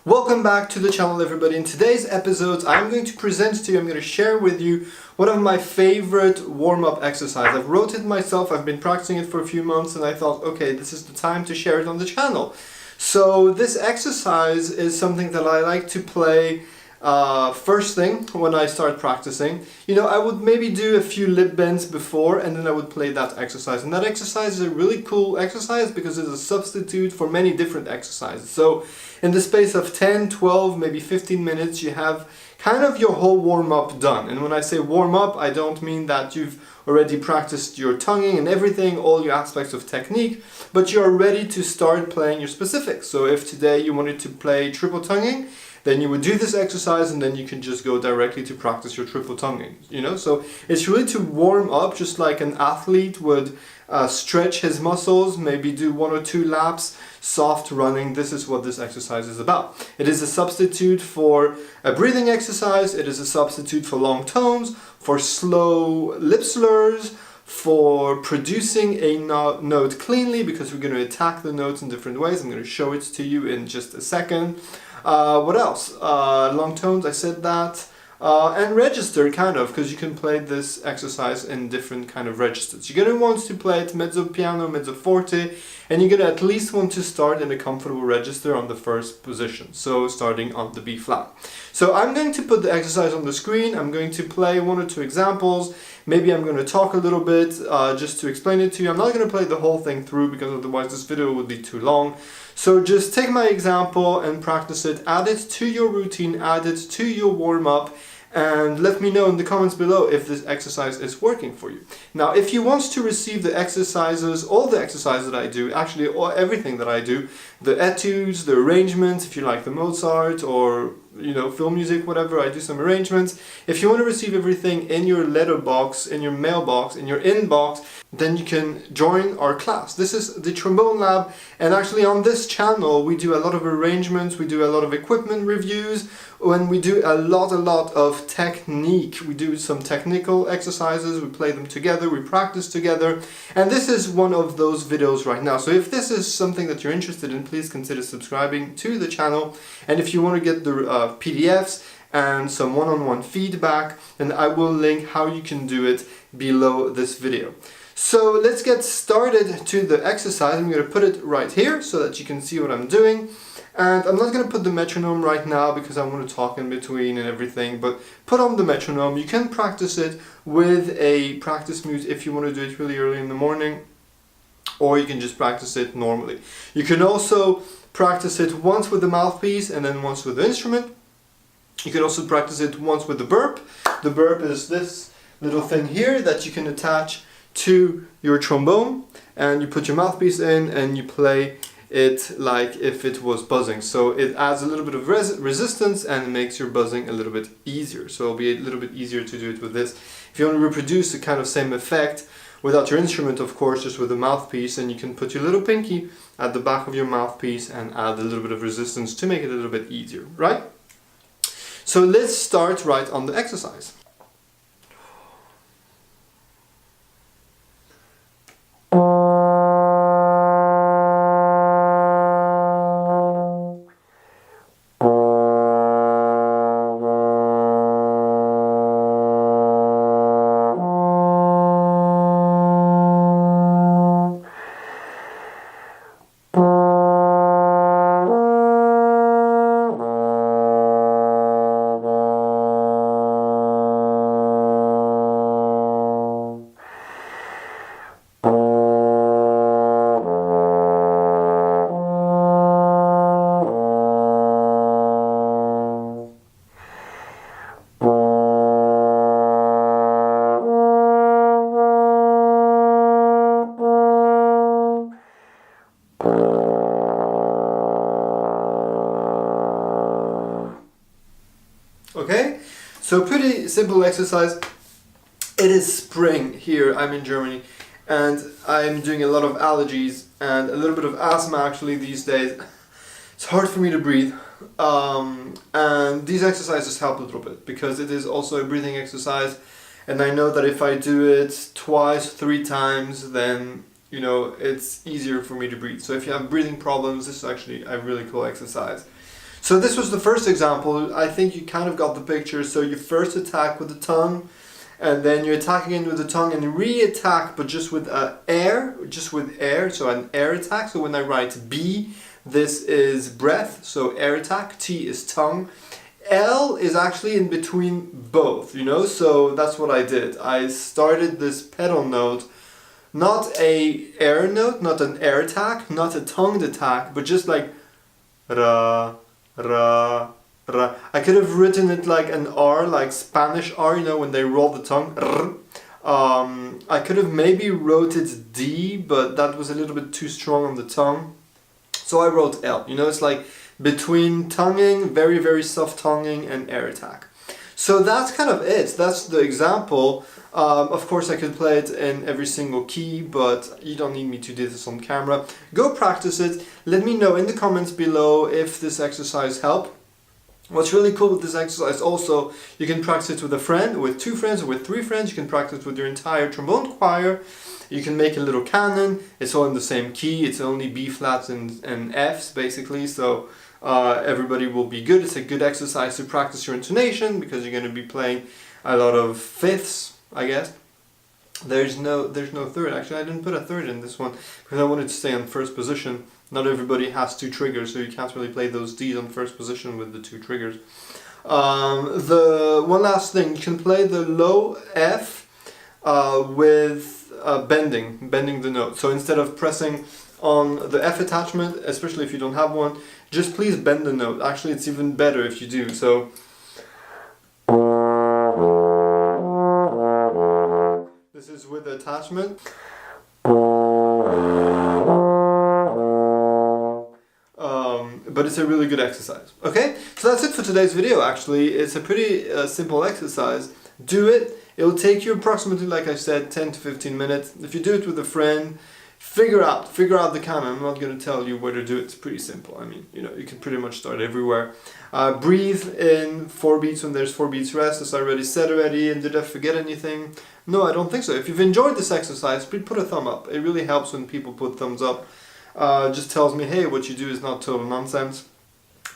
Welcome back to the channel, everybody. In today's episode, I'm going to present to you, I'm going to share with you one of my favorite warm-up exercises. I've wrote it myself, I've been practicing it for a few months, and I thought, okay, this is the time to share it on the channel. So this exercise is something that I like to play first thing when I start practicing. You know, I would maybe do a few lip bends before and then I would play that exercise. And that exercise is a really cool exercise because it's a substitute for many different exercises. So in the space of 10, 12, maybe 15 minutes, you have kind of your whole warm-up done. And when I say warm-up, I don't mean that you've already practiced your tonguing and everything, all your aspects of technique, but you're ready to start playing your specifics. So if today you wanted to play triple tonguing, then you would do this exercise and then you can just go directly to practice your triple tonguing, you know? So it's really to warm up, just like an athlete would stretch his muscles, maybe do 1 or 2 laps, soft running. This is what this exercise is about. It is a substitute for a breathing exercise, it is a substitute for long tones, for slow lip slurs, for producing a note cleanly, because we're going to attack the notes in different ways. I'm going to show it to you in just a second. What else? Long tones, I said that. And register, kind of, because you can play this exercise in different kind of registers. You're going to want to play it mezzo piano, mezzo forte, and you're going to at least want to start in a comfortable register on the first position, so starting on the B flat. So I'm going to put the exercise on the screen. I'm going to play 1 or 2 examples. Maybe I'm going to talk a little bit just to explain it to you. I'm not going to play the whole thing through because otherwise this video would be too long. So just take my example and practice it, add it to your routine, add it to your warm-up, and let me know in the comments below if this exercise is working for you. Now, if you want to receive the exercises, all the exercises that I do, actually everything that I do, the etudes, the arrangements, if you like the Mozart or, you know, film music, whatever, I do some arrangements. If you want to receive everything in your letterbox, in your mailbox, in your inbox, then you can join our class. This is the Trombone Lab, and actually on this channel we do a lot of arrangements, we do a lot of equipment reviews, and we do a lot of technique. We do some technical exercises, we play them together, we practice together, and this is one of those videos right now. So if this is something that you're interested in, please consider subscribing to the channel. And if you want to get the PDFs and some one-on-one feedback, then I will link how you can do it below this video. So let's get started to the exercise. I'm going to put it right here so that you can see what I'm doing. And I'm not going to put the metronome right now because I want to talk in between and everything, but put on the metronome. You can practice it with a practice mute if you want to do it really early in the morning, or you can just practice it normally. You can also practice it once with the mouthpiece and then once with the instrument. You can also practice it once with the BERP. The BERP is this little thing here that you can attach to your trombone, and you put your mouthpiece in and you play it like if it was buzzing. So it adds a little bit of resistance and it makes your buzzing a little bit easier. So it'll be a little bit easier to do it with this. If you want to reproduce the kind of same effect without your instrument, of course, just with the mouthpiece, and you can put your little pinky at the back of your mouthpiece and add a little bit of resistance to make it a little bit easier, right? So let's start right on the exercise. Okay, so pretty simple exercise. It is spring here, I'm in Germany, and I'm doing a lot of allergies and a little bit of asthma actually these days. It's hard for me to breathe, and these exercises help a little bit because it is also a breathing exercise, and I know that if I do it twice, 3 times, then you know it's easier for me to breathe. So if you have breathing problems, this is actually a really cool exercise. So this was the first example. I think you kind of got the picture. So you first attack with the tongue, and then you attack again with the tongue and re-attack, but just with air, so an air attack. So when I write B, this is breath, so air attack. T is tongue. L is actually in between both, you know, so that's what I did. I started this pedal note, not a air note, not an air attack, not a tongued attack, but just like ra, ra, ra. I could have written it like an R, like Spanish R, you know, when they roll the tongue. I could have maybe wrote it D, but that was a little bit too strong on the tongue. So I wrote L, you know, it's like between tonguing, very, very soft tonguing, and air attack. So that's kind of it. That's the example. Of course, I could play it in every single key, but you don't need me to do this on camera. Go practice it. Let me know in the comments below if this exercise helped. What's really cool with this exercise also, you can practice it with a friend, with 2 friends, or with 3 friends. You can practice with your entire trombone choir. You can make a little canon. It's all in the same key. It's only B flats and Fs basically, so everybody will be good. It's a good exercise to practice your intonation because you're going to be playing a lot of fifths, I guess. There's no third. Actually, I didn't put a third in this one because I wanted to stay on first position. Not everybody has 2 triggers, so you can't really play those Ds on first position with the 2 triggers. The one last thing, you can play the low F with bending the note. So instead of pressing on the F attachment, especially if you don't have one, just please bend the note. Actually, it's even better if you do. So this is with the attachment. But it's a really good exercise. Okay, so that's it for today's video. Actually, it's a pretty simple exercise. Do it. It'll take you approximately, like I said, 10 to 15 minutes. If you do it with a friend, figure out the canon. I'm not going to tell you where to do it. It's pretty simple. I mean, you know, you can pretty much start everywhere. Breathe in 4 beats when there's 4 beats rest, as I already said already. And did I forget anything? No, I don't think so. If you've enjoyed this exercise, please put a thumb up. It really helps when people put thumbs up. Just tells me, hey, what you do is not total nonsense.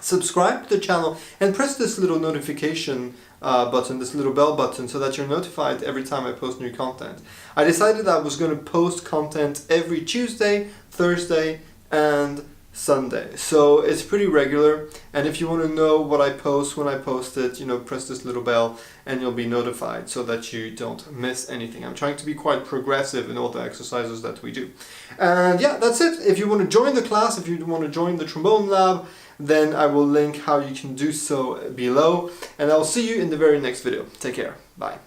Subscribe to the channel and press this little notification button, this little bell button, so that you're notified every time I post new content. I decided I was going to post content every Tuesday, Thursday, and Sunday. So it's pretty regular, and if you want to know what I post when I post it, you know, press this little bell and you'll be notified so that you don't miss anything. I'm trying to be quite progressive in all the exercises that we do. And yeah, that's it. If you want to join the class, if you want to join the Trombone Lab, then I will link how you can do so below. And I'll see you in the very next video. Take care. Bye.